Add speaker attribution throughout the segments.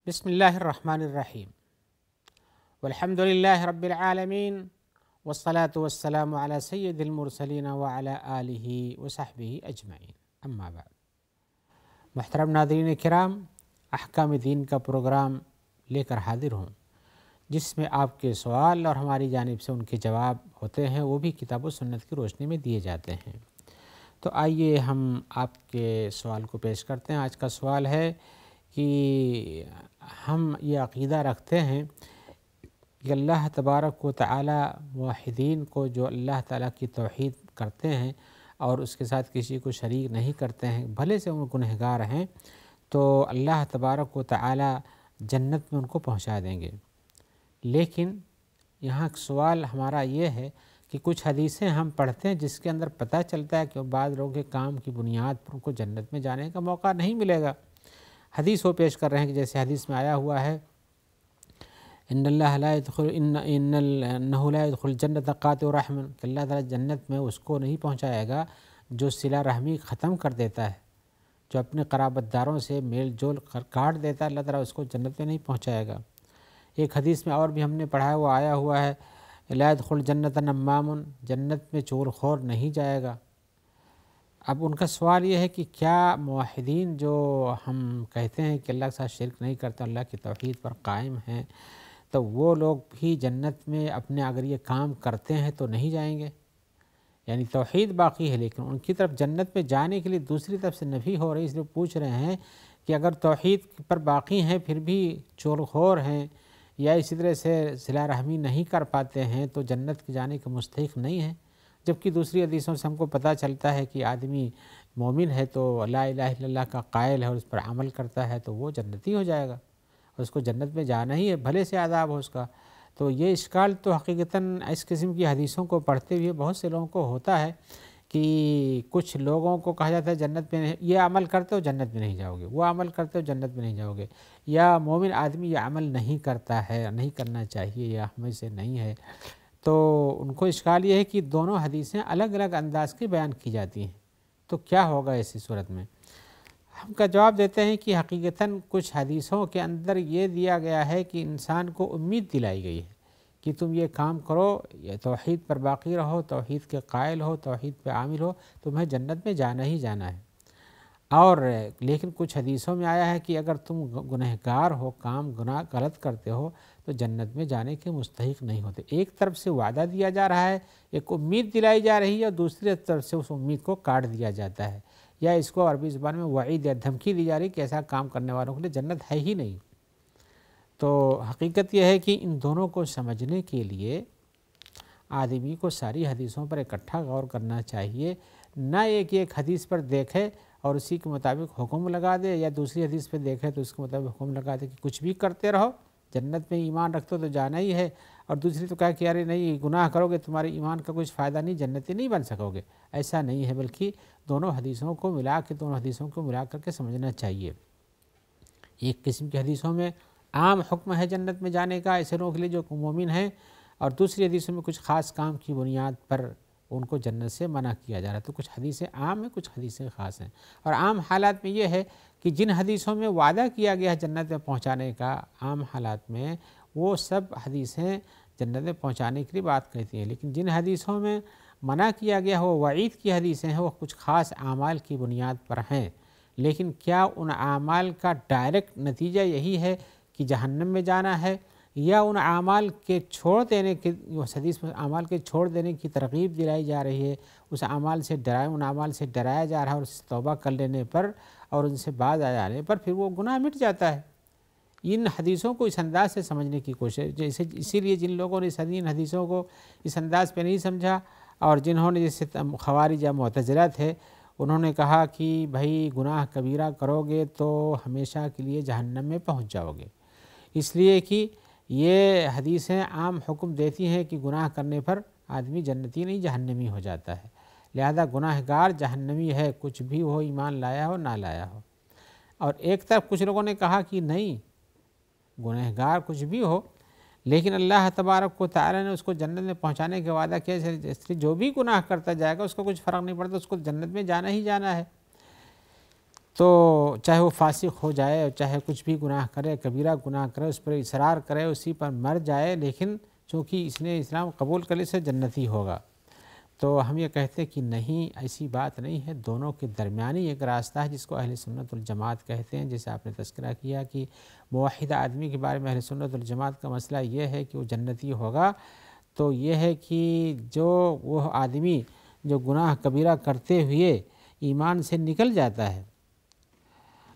Speaker 1: بسم اللہ الرحمن الرحیم والحمد للہ رب العالمین والصلاة والسلام علی سید المرسلین وعلی آلہ وصحبہ اجمعین، اما بعد۔ محترم ناظرین کرام، احکام دین کا پروگرام لے کر حاضر ہوں، جس میں آپ کے سوال اور ہماری جانب سے ان کے جواب ہوتے ہیں، وہ بھی کتاب و سنت کی روشنی میں دیے جاتے ہیں۔ تو آئیے ہم آپ کے سوال کو پیش کرتے ہیں۔ آج کا سوال ہے کہ ہم یہ عقیدہ رکھتے ہیں کہ اللہ تبارک و تعالی موحدین کو، جو اللہ تعالیٰ کی توحید کرتے ہیں اور اس کے ساتھ کسی کو شریک نہیں کرتے ہیں، بھلے سے وہ گنہگار ہیں، تو اللہ تبارک و تعالی جنت میں ان کو پہنچا دیں گے۔ لیکن یہاں سوال ہمارا یہ ہے کہ کچھ حدیثیں ہم پڑھتے ہیں جس کے اندر پتہ چلتا ہے کہ بعض لوگوں کے کام کی بنیاد پر ان کو جنت میں جانے کا موقع نہیں ملے گا۔ حدیث وہ پیش کر رہے ہیں کہ جیسے حدیث میں آیا ہوا ہے، انہ لا يدخل الجنت قاطع رحم، کہ اللہ تعالیٰ جنت میں اس کو نہیں پہنچائے گا جو صلہ رحمی ختم کر دیتا ہے، جو اپنے قرابت داروں سے میل جول کاٹ دیتا ہے، اللہ تعالیٰ اس کو جنت میں نہیں پہنچائے گا۔ ایک حدیث میں اور بھی ہم نے پڑھا ہے، وہ آیا ہوا ہے، لا يدخل الجنت نمام، جنت میں چغل خور نہیں جائے گا۔ اب ان کا سوال یہ ہے کہ کیا موحدین جو ہم کہتے ہیں کہ اللہ کے ساتھ شرک نہیں کرتے، اللہ کی توحید پر قائم ہیں، تو وہ لوگ بھی جنت میں اپنے اگر یہ کام کرتے ہیں تو نہیں جائیں گے؟ یعنی توحید باقی ہے لیکن ان کی طرف جنت میں جانے کے لیے دوسری طرف سے نفی ہو رہی، اس لیے پوچھ رہے ہیں کہ اگر توحید پر باقی ہیں پھر بھی چغل خور ہیں یا اسی طرح سے صلہ رحمی نہیں کر پاتے ہیں تو جنت کے جانے کے مستحق نہیں ہیں، جبکہ دوسری حدیثوں سے ہم کو پتہ چلتا ہے کہ آدمی مومن ہے تو لا الہ الا اللہ کا قائل ہے اور اس پر عمل کرتا ہے تو وہ جنتی ہو جائے گا اور اس کو جنت میں جانا ہی ہے، بھلے سے عذاب ہو اس کا۔ تو یہ اشکال تو حقیقتاً اس قسم کی حدیثوں کو پڑھتے ہوئے بہت سے لوگوں کو ہوتا ہے کہ کچھ لوگوں کو کہا جاتا ہے جنت میں یہ عمل کرتے ہو جنت میں نہیں جاؤ گے، وہ عمل کرتے ہو جنت میں نہیں جاؤ گے، یا مومن آدمی یہ عمل نہیں کرتا ہے، نہیں کرنا چاہیے، یا ہمیں سے نہیں ہے۔ تو ان کو اشکال یہ ہے کہ دونوں حدیثیں الگ الگ انداز کے بیان کی جاتی ہیں، تو کیا ہوگا ایسی صورت میں؟ ہم کا جواب دیتے ہیں کہ حقیقتاً کچھ حدیثوں کے اندر یہ دیا گیا ہے کہ انسان کو امید دلائی گئی ہے کہ تم یہ کام کرو، یہ توحید پر باقی رہو، توحید کے قائل ہو، توحید پہ عامل ہو، تمہیں جنت میں جانا ہی جانا ہے۔ اور لیکن کچھ حدیثوں میں آیا ہے کہ اگر تم گنہگار ہو، کام گناہ غلط کرتے ہو تو جنت میں جانے کے مستحق نہیں ہوتے۔ ایک طرف سے وعدہ دیا جا رہا ہے، ایک امید دلائی جا رہی ہے، اور دوسری طرف سے اس امید کو کاٹ دیا جاتا ہے، یا اس کو عربی زبان میں وعید یا دھمکی دی جا رہی ہے کہ ایسا کام کرنے والوں کے لیے جنت ہے ہی نہیں۔ تو حقیقت یہ ہے کہ ان دونوں کو سمجھنے کے لیے آدمی کو ساری حدیثوں پر اکٹھا غور کرنا چاہیے، نہ ایک حدیث پر دیکھے اور اسی کے مطابق حکم لگا دے، یا دوسری حدیث پہ دیکھے تو اس کے مطابق حکم لگا دے کہ کچھ بھی کرتے رہو، جنت میں ایمان رکھتے تو جانا ہی ہے، اور دوسری تو کہا کہ یار نہیں گناہ کرو گے تمہارے ایمان کا کچھ فائدہ نہیں، جنتی نہیں بن سکو گے۔ ایسا نہیں ہے، بلکہ دونوں حدیثوں کو ملا کر کے سمجھنا چاہیے۔ ایک قسم کی حدیثوں میں عام حکم ہے جنت میں جانے کا ایسے لوگوں کے لیے جو مومن ہیں، اور دوسری حدیثوں میں کچھ خاص کام کی بنیاد پر ان کو جنت سے منع کیا جا رہا ہے۔ تو کچھ حدیثیں عام ہیں، کچھ حدیثیں خاص ہیں، اور عام حالات میں یہ ہے کہ جن حدیثوں میں وعدہ کیا گیا ہے جنت میں پہنچانے کا، عام حالات میں وہ سب حدیثیں جنت میں پہنچانے کے لیے بات کہتی ہیں، لیکن جن حدیثوں میں منع کیا گیا وہ وعید کی حدیثیں ہیں، وہ کچھ خاص اعمال کی بنیاد پر ہیں، لیکن کیا ان اعمال کا ڈائریکٹ نتیجہ یہی ہے کہ جہنم میں جانا ہے، یا ان اعمال کے چھوڑ دینے کی، اس حدیث میں اعمال کے چھوڑ دینے کی ترغیب دلائی جا رہی ہے، ان اعمال سے ڈرایا جا رہا ہے، اور اس سے توبہ کر لینے پر اور ان سے باز آ جانے پر پھر وہ گناہ مٹ جاتا ہے۔ ان حدیثوں کو اس انداز سے سمجھنے کی کوشش، اسی لیے جن لوگوں نے ان حدیثوں کو اس انداز پہ نہیں سمجھا، اور جنہوں نے جیسے خوارج یا معتزلہ تھے، انہوں نے کہا کہ بھائی گناہ کبیرہ کرو گے تو ہمیشہ کے لیے جہنم میں پہنچ جاؤ گے، اس لیے کہ یہ حدیثیں عام حکم دیتی ہیں کہ گناہ کرنے پر آدمی جنتی نہیں جہنمی ہو جاتا ہے، لہذا گناہ گار جہنمی ہے، کچھ بھی ہو، ایمان لایا ہو نہ لایا ہو۔ اور ایک طرف کچھ لوگوں نے کہا کہ نہیں، گناہ گار کچھ بھی ہو لیکن اللہ تبارک و تعالی نے اس کو جنت میں پہنچانے کے وعدہ کیا، اس لیے جو بھی گناہ کرتا جائے گا اس کو کچھ فرق نہیں پڑتا، اس کو جنت میں جانا ہی جانا ہے۔ تو چاہے وہ فاسق ہو جائے اور چاہے کچھ بھی گناہ کرے، کبیرہ گناہ کرے، اس پر اصرار کرے، اسی پر مر جائے، لیکن چونکہ اس نے اسلام قبول کر لی سے جنتی ہوگا۔ تو ہم یہ کہتے ہیں کہ نہیں، ایسی بات نہیں ہے، دونوں کے درمیانی ایک راستہ ہے جس کو اہل سنت والجماعت کہتے ہیں۔ جیسے آپ نے تذکرہ کیا کہ موحد آدمی کے بارے میں اہل سنت والجماعت کا مسئلہ یہ ہے کہ وہ جنتی ہوگا، تو یہ ہے کہ جو وہ آدمی جو گناہ کبیرہ کرتے ہوئے ایمان سے نکل جاتا ہے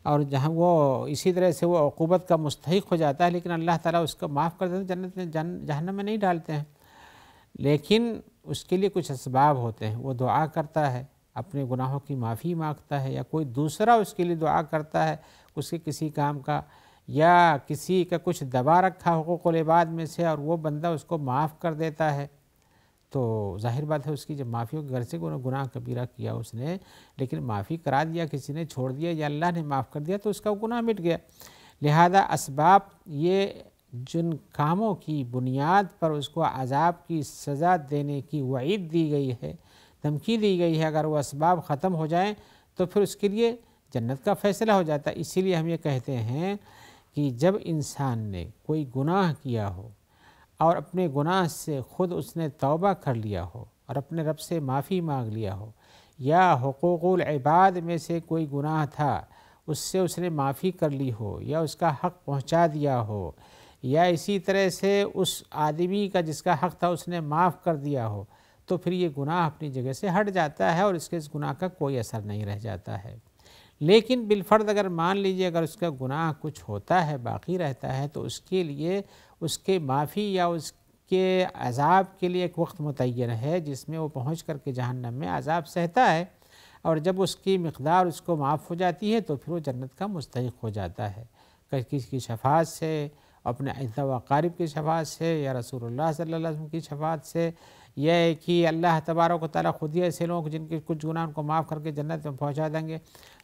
Speaker 1: اور جہاں وہ اسی طرح سے وہ عقوبت کا مستحق ہو جاتا ہے، لیکن اللہ تعالیٰ اس کو معاف کر دیتے ہیں، جنت میں جہنم میں نہیں ڈالتے ہیں، لیکن اس کے لیے کچھ اسباب ہوتے ہیں۔ وہ دعا کرتا ہے، اپنے گناہوں کی معافی مانگتا ہے، یا کوئی دوسرا اس کے لیے دعا کرتا ہے اس کے کسی کام کا، یا کسی کا کچھ دبا رکھا حقوق العباد میں سے اور وہ بندہ اس کو معاف کر دیتا ہے، تو ظاہر بات ہے اس کی جب معافی ہو، گھر سے گناہ کبیرہ کیا اس نے، لیکن معافی کرا دیا، کسی نے چھوڑ دیا یا اللہ نے معاف کر دیا تو اس کا گناہ مٹ گیا۔ لہذا اسباب، یہ جن کاموں کی بنیاد پر اس کو عذاب کی سزا دینے کی وعید دی گئی ہے، دھمکی دی گئی ہے، اگر وہ اسباب ختم ہو جائیں تو پھر اس کے لیے جنت کا فیصلہ ہو جاتا ہے۔ اسی لیے ہم یہ کہتے ہیں کہ جب انسان نے کوئی گناہ کیا ہو اور اپنے گناہ سے خود اس نے توبہ کر لیا ہو اور اپنے رب سے معافی مانگ لیا ہو، یا حقوق العباد میں سے کوئی گناہ تھا اس سے اس نے معافی کر لی ہو، یا اس کا حق پہنچا دیا ہو، یا اسی طرح سے اس آدمی کا جس کا حق تھا اس نے معاف کر دیا ہو، تو پھر یہ گناہ اپنی جگہ سے ہٹ جاتا ہے اور اس کے اس گناہ کا کوئی اثر نہیں رہ جاتا ہے۔ لیکن بالفرض اگر مان لیجئے اگر اس کا گناہ کچھ ہوتا ہے، باقی رہتا ہے، تو اس کے لیے اس کے معافی یا اس کے عذاب کے لیے ایک وقت متعین ہے جس میں وہ پہنچ کر کے جہنم میں عذاب سہتا ہے، اور جب اس کی مقدار اس کو معاف ہو جاتی ہے تو پھر وہ جنت کا مستحق ہو جاتا ہے، کسی کی شفاعت سے، اپنے اعزا و اقارب کی شفاعت سے، یا رسول اللہ صلی اللہ علیہ وسلم کی شفاعت سے، یہ کہ اللہ تبارک و تعالیٰ خود ہی ایسے لوگ جن کے کچھ گناہ ان کو معاف کر کے جنت میں پہنچا دیں گے،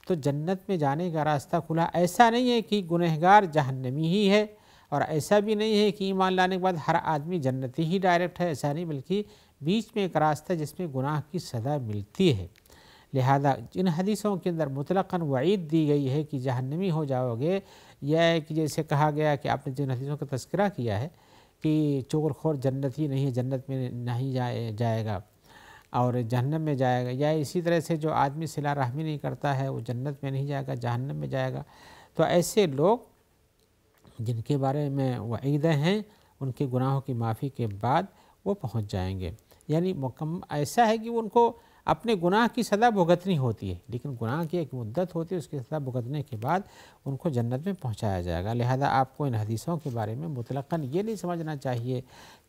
Speaker 1: تو جنت میں جانے کا راستہ کھلا۔ ایسا نہیں ہے کہ گنہگار جہنمی ہی ہے، اور ایسا بھی نہیں ہے کہ ایمان لانے کے بعد ہر آدمی جنتی ہی ڈائریکٹ ہے، ایسا نہیں، بلکہ بیچ میں ایک راستہ جس میں گناہ کی سزا ملتی ہے۔ لہذا جن حدیثوں کے اندر مطلقاً وعید دی گئی ہے کہ جہنمی ہو جاؤ گے، یا کہ جیسے کہا گیا کہ آپ نے جن حدیثوں کا تذکرہ کیا ہے کہ چغل خور جنتی نہیں ہے، جنت میں نہیں جائے گا اور جہنم میں جائے گا، یا اسی طرح سے جو آدمی صلہ رحمی نہیں کرتا ہے وہ جنت میں نہیں جائے گا، جہنم میں جائے گا، تو ایسے لوگ جن کے بارے میں وعیدیں ہیں ان کے گناہوں کی معافی کے بعد وہ پہنچ جائیں گے۔ یعنی ایسا ہے کہ ان کو اپنے گناہ کی سزا بھگتنی ہوتی ہے، لیکن گناہ کی ایک مدت ہوتی ہے، اس کی سزا بھگتنے کے بعد ان کو جنت میں پہنچایا جائے گا۔ لہذا آپ کو ان حدیثوں کے بارے میں مطلقاً یہ نہیں سمجھنا چاہیے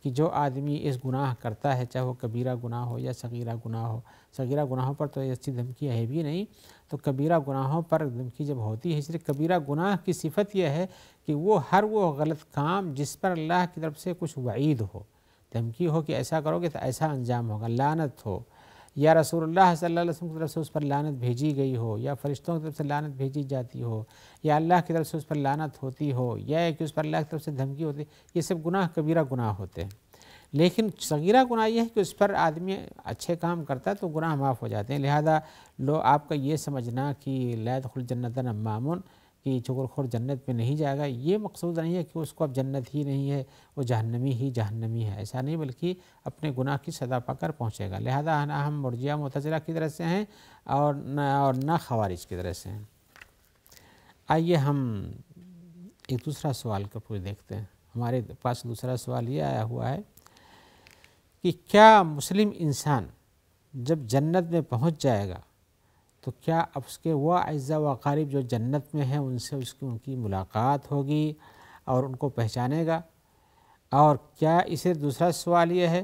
Speaker 1: کہ جو آدمی اس گناہ کرتا ہے، چاہے وہ کبیرہ گناہ ہو یا صغیرہ گناہ ہو، صغیرہ گناہوں پر تو ایسی دھمکی ہے بھی نہیں، تو کبیرہ گناہوں پر دھمکی جب ہوتی ہے، اس لیے کبیرہ گناہ کی صفت یہ ہے کہ وہ ہر وہ غلط کام جس پر اللہ کی طرف سے کچھ وعید ہو، دھمکی ہو کہ ایسا کرو گے تو ایسا انجام ہوگا، لعنت ہو، یا رسول اللہ صلی اللہ علیہ وسلم کی طرف سے اس پر لعنت بھیجی گئی ہو، یا فرشتوں کی طرف سے لعنت بھیجی جاتی ہو، یا اللہ کی طرف سے اس پر لعنت ہوتی ہو، یا کہ اس پر اللہ کی طرف سے دھمکی ہوتی، یہ سب گناہ کبیرہ گناہ ہوتے ہیں۔ لیکن صغیرہ گناہ یہ ہے کہ اس پر آدمی اچھے کام کرتا ہے تو گناہ معاف ہو جاتے ہیں۔ لہذا آپ کا یہ سمجھنا کہ لا يدخل الجنة نمام، کہ چغل خور جنت میں نہیں جائے گا، یہ مقصود نہیں ہے کہ اس کو اب جنت ہی نہیں ہے، وہ جہنمی ہے، ایسا نہیں، بلکہ اپنے گناہ کی سزا پا کر پہنچے گا۔ لہذا نہ ہم مرجئہ معتزلہ کی طرف سے ہیں اور نہ خوارج کی طرف سے ہیں۔ آئیے ہم ایک دوسرا سوال کا پوچھ دیکھتے ہیں۔ ہمارے پاس دوسرا سوال یہ آیا ہوا ہے کہ کیا مسلم انسان جب جنت میں پہنچ جائے گا تو کیا اب اس کے وہ اعزا و اقارب جو جنت میں ہیں ان سے ان کی ملاقات ہوگی اور ان کو پہچانے گا؟ اور کیا اسے دوسرا سوال یہ ہے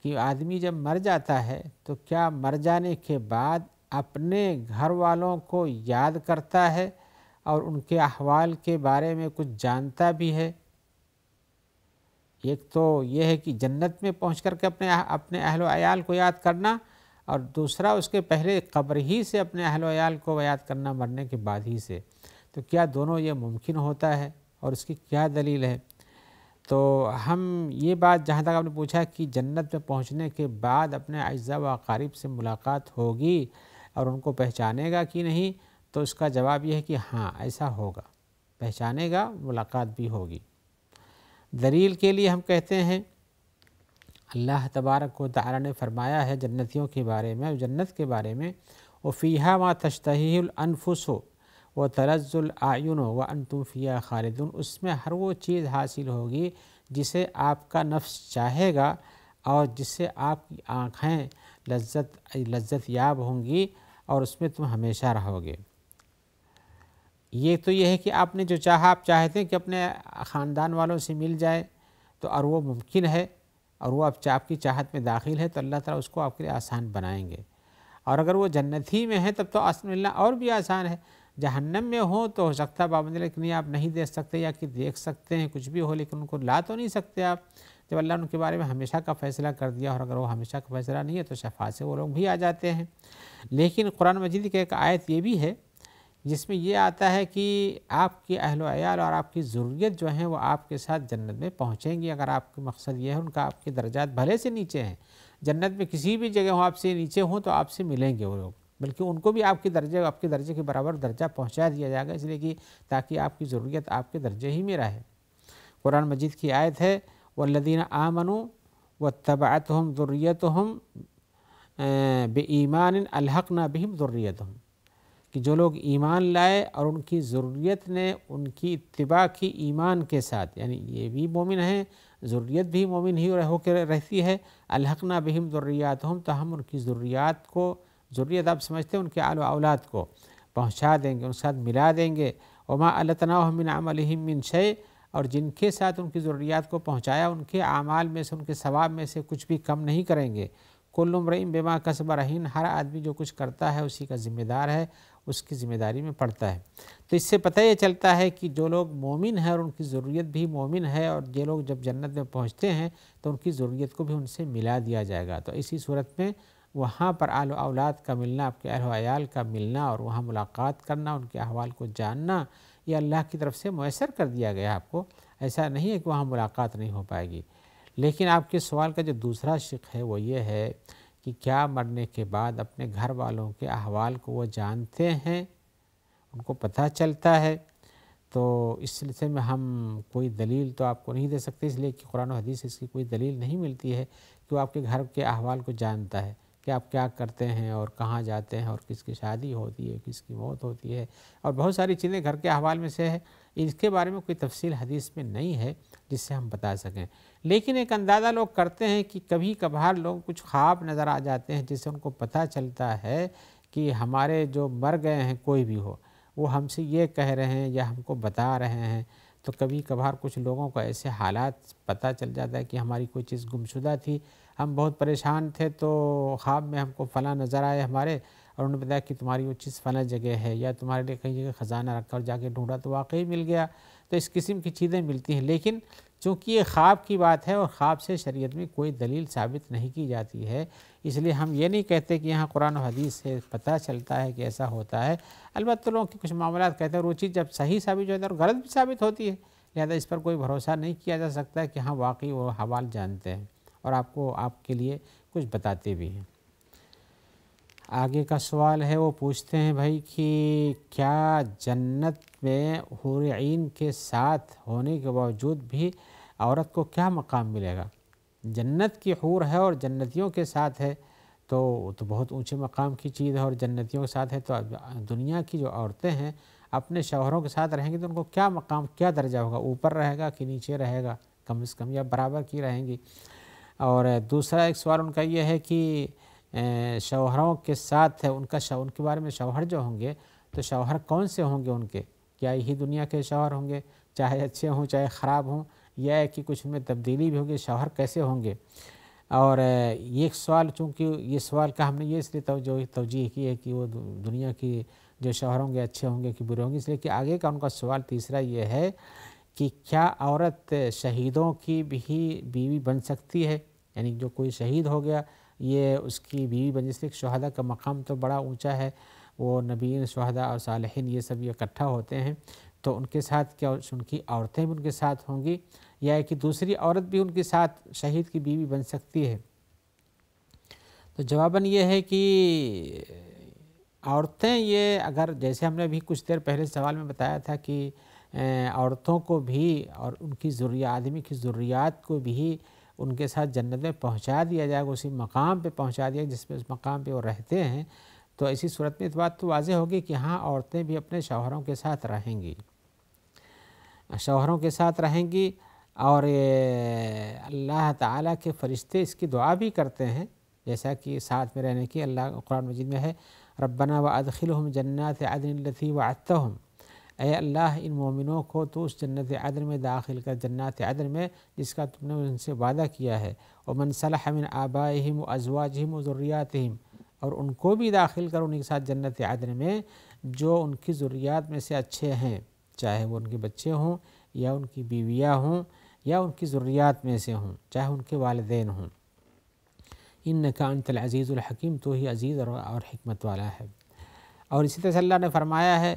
Speaker 1: کہ آدمی جب مر جاتا ہے تو کیا مر جانے کے بعد اپنے گھر والوں کو یاد کرتا ہے اور ان کے احوال کے بارے میں کچھ جانتا بھی ہے؟ ایک تو یہ ہے کہ جنت میں پہنچ کر کے اپنے اہل و عیال کو یاد کرنا، اور دوسرا اس کے پہلے قبر ہی سے اپنے اہل و عیال کو یاد کرنا مرنے کے بعد ہی سے، تو کیا دونوں یہ ممکن ہوتا ہے اور اس کی کیا دلیل ہے؟ تو ہم یہ بات جہاں تک آپ نے پوچھا کہ جنت میں پہنچنے کے بعد اپنے اعزا و اقارب سے ملاقات ہوگی اور ان کو پہچانے گا کہ نہیں، تو اس کا جواب یہ ہے کہ ہاں ایسا ہوگا، پہچانے گا، ملاقات بھی ہوگی۔ دلیل کے لیے ہم کہتے ہیں اللہ تبارک و تعالی نے فرمایا ہے جنتیوں کے بارے میں، جنت کے بارے میں، وَفِيهَا مَا تَشْتَهِيهُ الْأَنفُسُ وَتَلَذُّ الْأَعْيُنُ وَأَنْتُمْ فِيهَا خَالِدُونَ، اس میں ہر وہ چیز حاصل ہوگی جسے آپ کا نفس چاہے گا اور جس سے آپ کی آنکھیں لذت یاب ہوں گی اور اس میں تم ہمیشہ رہو گے۔ یہ تو یہ ہے کہ آپ نے جو چاہا، آپ چاہتے ہیں کہ اپنے خاندان والوں سے مل جائے تو اور وہ ممکن ہے اور وہ آپ کی چاہت میں داخل ہے تو اللہ تعالیٰ اس کو آپ کے لیے آسان بنائیں گے۔ اور اگر وہ جنت ہی میں ہے تب تو اصل اللہ اور بھی آسان ہے۔ جہنم میں ہو تو ہو سکتا ہے پابندی، لیکن آپ نہیں دیکھ سکتے یا کہ دیکھ سکتے ہیں کچھ بھی ہو لیکن ان کو لا تو نہیں سکتے آپ، جب اللہ نے ان کے بارے میں ہمیشہ کا فیصلہ کر دیا، اور اگر وہ ہمیشہ کا فیصلہ نہیں ہے تو شفاعت سے وہ لوگ بھی آ جاتے ہیں۔ لیکن قرآن مجید کی ایک آیت یہ بھی ہے جس میں یہ آتا ہے کہ آپ کے اہل و عیال اور آپ کی ذریت جو ہیں وہ آپ کے ساتھ جنت میں پہنچیں گی، اگر آپ کا مقصد یہ ہے ان کا آپ کے درجات بھلے سے نیچے ہیں، جنت میں کسی بھی جگہ ہوں آپ سے نیچے ہوں تو آپ سے ملیں گے وہ لوگ، بلکہ ان کو بھی آپ کے درجے کے برابر درجہ پہنچا دیا جائے گا، اس لیے کہ تاکہ آپ کی ضروریت آپ کے درجے ہی میں رہے۔ قرآن مجید کی آیت ہے وَالَّذِينَ آمَنُوا وَاتَّبَعَتْهُمْ ذُرِّيَّتُهُمْ بِإِيمَانٍ أَلْحَقْنَا بِهِمْ ذُرِّيَّتَهُمْ، کہ جو لوگ ایمان لائے اور ان کی ذریت نے ان کی اتباع کی ایمان کے ساتھ، یعنی یہ بھی مومن ہیں، ذریت بھی مومن ہی ہو کے رہتی ہے، الحقنا بہم ذریاتہم، تو ہم ان کی ذریات کو، ذریت آپ سمجھتے ہیں ان کے آل و اولاد کو پہنچا دیں گے، ان کے ساتھ ملا دیں گے۔ وما التناہم من عملہم من شیء، اور جن کے ساتھ ان کی ذریات کو پہنچایا ان کے اعمال میں سے، ان کے ثواب میں سے کچھ بھی کم نہیں کریں گے۔ کل امرئ بما کسب رہین، ہر آدمی جو کچھ کرتا ہے اسی کا ذمہ دار ہے، اس کی ذمہ داری میں پڑتا ہے۔ تو اس سے پتہ یہ چلتا ہے کہ جو لوگ مومن ہیں اور ان کی ذریت بھی مومن ہے، اور یہ لوگ جب جنت میں پہنچتے ہیں تو ان کی ذریت کو بھی ان سے ملا دیا جائے گا۔ تو اسی صورت میں وہاں پر آل و اولاد کا ملنا، آپ کے اہل و عیال کا ملنا اور وہاں ملاقات کرنا، ان کے احوال کو جاننا، یہ اللہ کی طرف سے میسر کر دیا گیا آپ کو، ایسا نہیں ہے کہ وہاں ملاقات نہیں ہو پائے گی۔ لیکن آپ کے سوال کا جو دوسرا شق ہے وہ یہ ہے کہ کیا مرنے کے بعد اپنے گھر والوں کے احوال کو وہ جانتے ہیں، ان کو پتہ چلتا ہے؟ تو اس سلسلے میں ہم کوئی دلیل تو آپ کو نہیں دے سکتے، اس لیے کہ قرآن و حدیث اس کی کوئی دلیل نہیں ملتی ہے کہ وہ آپ کے گھر کے احوال کو جانتا ہے کہ آپ کیا کرتے ہیں اور کہاں جاتے ہیں اور کس کی شادی ہوتی ہے، کس کی موت ہوتی ہے، اور بہت ساری چیزیں گھر کے احوال میں سے ہے، اس کے بارے میں کوئی تفصیل حدیث میں نہیں ہے جس سے ہم بتا سکیں۔ لیکن ایک اندازہ لوگ کرتے ہیں کہ کبھی کبھار لوگ کچھ خواب نظر آ جاتے ہیں جس سے ان کو پتہ چلتا ہے کہ ہمارے جو مر گئے ہیں کوئی بھی ہو، وہ ہم سے یہ کہہ رہے ہیں یا ہم کو بتا رہے ہیں۔ تو کبھی کبھار کچھ لوگوں کو ایسے حالات پتہ چل جاتا ہے کہ ہماری کوئی چیز گمشدہ تھی، ہم بہت پریشان تھے تو خواب میں ہم کو فلاں نظر آئے ہمارے، اور انہوں نے بتایا کہ تمہاری وہ چیز فلاں جگہ ہے، یا تمہارے لیے کہیں جگہ خزانہ رکھا اور جا کے ڈھونڈا تو واقعی مل گیا۔ تو اس قسم کی چیزیں ملتی ہیں، لیکن چونکہ یہ خواب کی بات ہے اور خواب سے شریعت میں کوئی دلیل ثابت نہیں کی جاتی ہے، اس لیے ہم یہ نہیں کہتے کہ یہاں قرآن و حدیث سے پتہ چلتا ہے کہ ایسا ہوتا ہے۔ البتہ لوگوں کے کچھ معاملات کہتے ہیں اور وہ چیز جب صحیح ثابت ہو جاتی ہے اور غلط بھی ثابت ہوتی ہے، لہذا اس پر کوئی بھروسہ نہیں کیا جا سکتا ہے کہ ہاں واقعی وہ حوال جانتے ہیں اور آپ کے لیے کچھ بتاتے بھی ہیں۔ آگے کا سوال ہے، وہ پوچھتے ہیں بھائی کہ کیا جنت میں حور عین کے ساتھ ہونے کے باوجود بھی عورت کو کیا مقام ملے گا؟ جنت کی حور ہے اور جنتیوں کے ساتھ ہے تو بہت اونچے مقام کی چیز ہے، اور جنتیوں کے ساتھ ہے تو دنیا کی جو عورتیں ہیں اپنے شوہروں کے ساتھ رہیں گی تو ان کو کیا مقام، کیا درجہ ہوگا؟ اوپر رہے گا کہ نیچے رہے گا؟ کم از کم یا برابر کی رہیں گی۔ اور دوسرا ایک سوال ان کا یہ ہے کہ شوہروں کے ساتھ ہے ان کے بارے میں، شوہر جو ہوں گے تو شوہر کون سے ہوں گے ان کے؟ کیا یہی دنیا کے شوہر ہوں گے، چاہے اچھے ہوں چاہے خراب ہوں، یا ہے کہ کچھ ان میں تبدیلی بھی ہوگی؟ شوہر کیسے ہوں گے؟ اور یہ سوال، چونکہ یہ سوال کا ہم نے یہ اس لیے توجیہ کی ہے کہ وہ دنیا کی جو شوہر ہوں گے اچھے ہوں گے کہ برے ہوں گے، اس لیے کہ آگے کا ان کا سوال تیسرا یہ ہے کہ کیا عورت شہیدوں کی بھی بیوی بن سکتی ہے؟ یعنی جو کوئی شہید ہو گیا یہ اس کی بیوی بن، اس لیے شہداء کا مقام تو بڑا اونچا ہے، وہ نبیین، شہداء اور صالحین یہ سب اکٹھا ہوتے ہیں، تو ان کے ساتھ کیا ان کی عورتیں بھی ان کے ساتھ ہوں گی، یا کہ دوسری عورت بھی ان کے ساتھ شہید کی بیوی بن سکتی ہے؟ تو جواباً یہ ہے کہ عورتیں یہ اگر جیسے ہم نے بھی کچھ دیر پہلے سوال میں بتایا تھا کہ عورتوں کو بھی اور ان کی آدمی کی ضروریات کو بھی ان کے ساتھ جنت میں پہنچا دیا جائے گا، اسی مقام پہ پہنچا دیا جس پہ اس مقام پہ وہ رہتے ہیں، تو ایسی صورت میں اس بات تو واضح ہوگی کہ ہاں عورتیں بھی اپنے شوہروں کے ساتھ رہیں گی، شوہروں کے ساتھ رہیں گی، اور اللہ تعالیٰ کے فرشتے اس کی دعا بھی کرتے ہیں، جیسا کہ ساتھ میں رہنے کی اللہ قرآن مجید میں ہے، ربنا وادخلہم جنات عدن التی وعدتہم، اے اللہ ان مومنوں کو تو اس جنت عدن میں داخل کر، جنات عدن میں جس کا تم نے ان سے وعدہ کیا ہے، ومن صلح من آبائہم وازواجہم وذریاتہم، اور ان کو بھی داخل کر ان کے ساتھ جنت عدن میں جو ان کی ذریات میں سے اچھے ہیں، چاہے وہ ان کے بچے ہوں یا ان کی بیویاں ہوں یا ان کی ذریات میں سے ہوں، چاہے ان کے والدین ہوں، انک انت العزیز الحکیم، تو ہی عزیز اور حکمت والا ہے۔ اور اسی طرح سے اللہ نے فرمایا ہے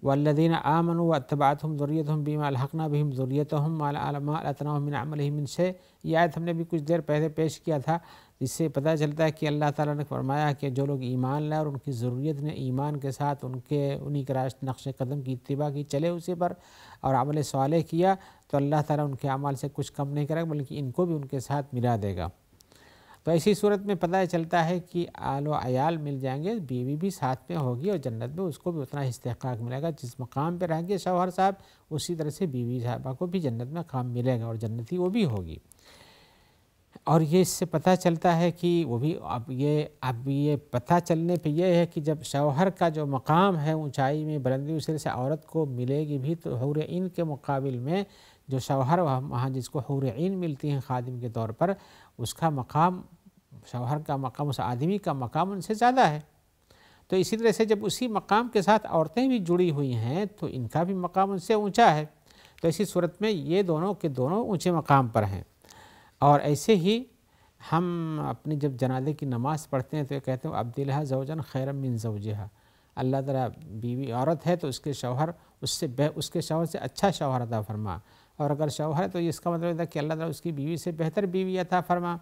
Speaker 1: والذین آمنوا واتبعتهم ذریتهم بما الحقنا بهم ذریتهم ما التناهم من عملهم من شیء، یہ آیت ہم نے بھی کچھ دیر پہلے پیش کیا تھا، جس سے پتہ چلتا ہے کہ اللہ تعالیٰ نے فرمایا کہ جو لوگ ایمان لائے اور ان کی ضروریت نے ایمان کے ساتھ انہی کے نقش قدم کی اتباع کی، چلے اسی پر اور عمل صالح کیا، تو اللہ تعالیٰ ان کے اعمال سے کچھ کم نہیں کرے گا بلکہ ان کو بھی ان کے ساتھ ملا دے گا۔ تو ایسی صورت میں پتہ چلتا ہے کہ آل و عیال مل جائیں گے، بیوی بھی ساتھ میں ہوگی اور جنت میں اس کو بھی اتنا استحقاق ملے گا، جس مقام پہ رہیں گے شوہر صاحب اسی طرح سے بیوی صاحبہ کو بھی جنت میں مقام ملے گا اور جنتی وہ بھی ہوگی۔ اور یہ اس سے پتہ چلتا ہے کہ وہ بھی اب یہ پتہ چلنے پہ یہ ہے کہ جب شوہر کا جو مقام ہے اونچائی میں بلندی، اسی طرح سے عورت کو ملے گی بھی، تو حور عین کے مقابل میں جو شوہر وہاں جس کو حور عین ملتی ہیں خادم کے طور پر، اس کا مقام، شوہر کا مقام، اس آدمی کا مقام ان سے زیادہ ہے۔ تو اسی طرح سے جب اسی مقام کے ساتھ عورتیں بھی جڑی ہوئی ہیں تو ان کا بھی مقام ان سے اونچا ہے، تو اسی صورت میں یہ دونوں کے دونوں اونچے مقام پر ہیں۔ اور ایسے ہی ہم اپنی جب جنازے کی نماز پڑھتے ہیں تو یہ کہتے ہیں ابدلھا زوجا خیرا من زوجہا، اللہ تعالیٰ بیوی عورت ہے تو اس کے شوہر اس کے شوہر سے اچھا شوہر عطا فرما، اور اگر شوہر ہے تو اس کا مطلب ہے کہ اللہ تعالیٰ اس کی بیوی سے بہتر بیوی عطا فرما،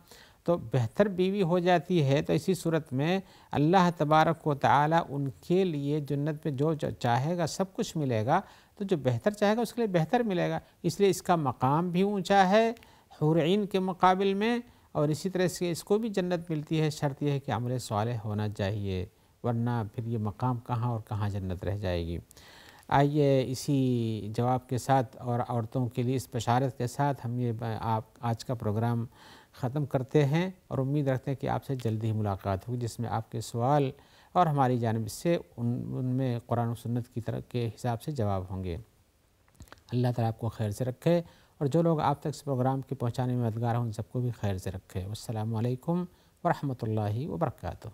Speaker 1: تو بہتر بیوی ہو جاتی ہے۔ تو اسی صورت میں اللہ تبارک و تعالیٰ ان کے لیے جنت میں جو چاہے گا سب کچھ ملے گا، تو جو بہتر چاہے گا اس کے لیے بہتر ملے گا، اس لیے اس کا مقام بھی اونچا ہے حور عین کے مقابل میں، اور اسی طرح سے اس کو بھی جنت ملتی ہے، شرط یہ ہے کہ عمل صالح ہونا چاہیے، ورنہ پھر یہ مقام کہاں اور کہاں جنت رہ جائے گی۔ آئیے اسی جواب کے ساتھ اور عورتوں کے لیے اس بشارت کے ساتھ ہم یہ آج کا پروگرام ختم کرتے ہیں، اور امید رکھتے ہیں کہ آپ سے جلدی ہی ملاقات ہوگی، جس میں آپ کے سوال اور ہماری جانب سے ان میں قرآن و سنت کی طرح کے حساب سے جواب ہوں گے۔ اللہ تعالیٰ آپ کو خیر سے رکھے، اور جو لوگ آپ تک اس پروگرام کے پہنچانے میں مددگار ہیں ان سب کو بھی خیر سے رکھے۔ والسلام علیکم ورحمۃ اللہ وبرکاتہ۔